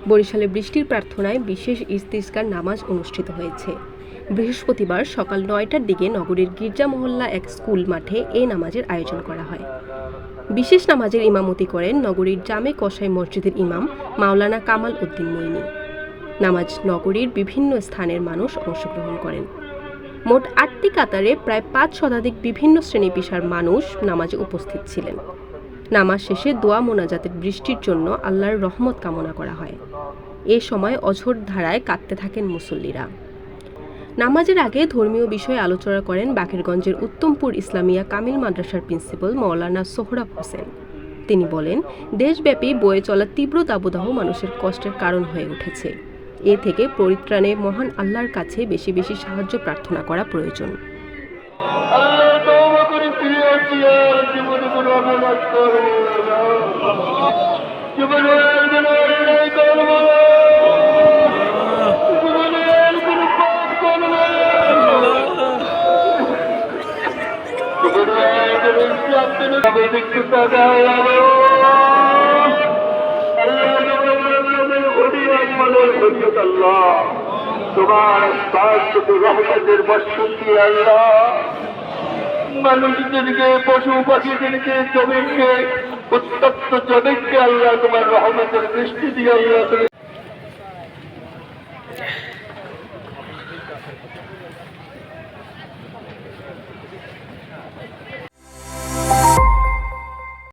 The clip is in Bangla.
বরিশালে বৃষ্টির প্রার্থনায় বিশেষ ইস্তিসকার নামাজ অনুষ্ঠিত হয়েছে। বৃহস্পতিবার সকাল ৯টার দিকে নগরীর গির্জা মহল্লা এক স্কুল মাঠে এই নামাজের আয়োজন করা হয়। বিশেষ নামাজের ইমামতি করেন নগরীর জামে কসাই মসজিদের ইমাম মাওলানা কামাল উদ্দিন মইনি। নামাজ নগরীর বিভিন্ন স্থানের মানুষ অংশগ্রহণ করেন। মোট ৮টি কাতারে প্রায় ৫ শতাধিক বিভিন্ন শ্রেণী পেশার মানুষ নামাজে উপস্থিত ছিলেন। নামাজ শেষে দোয়া মোনাজাতের বৃষ্টির জন্য আল্লাহর রহমত কামনা করা হয়। এ সময় অঝোর ধারায় কাঁদতে থাকেন মুসল্লিরা। নামাজের আগে ধর্মীয় বিষয়ে আলোচনা করেন বাকেরগঞ্জের উত্তমপুর ইসলামিয়া কামিল মাদ্রাসার প্রিন্সিপাল মাওলানা সোহরাব হোসেন। তিনি বলেন, দেশব্যাপী বয়ে চলা তীব্র দাবদাহ মানুষের কষ্টের কারণ হয়ে উঠেছে। এ থেকে পরিত্রাণে মহান আল্লাহর কাছে বেশি বেশি সাহায্য প্রার্থনা করা প্রয়োজন। তোমার রহমতের বর্ষণকে আল্লাহ মানুষদেরকে পশু পাখিদেরকে জমিকে উত্তপ্ত জমিকে আল্লাহ তোমার রহমতের দৃষ্টি দিয়ে আল্লাহ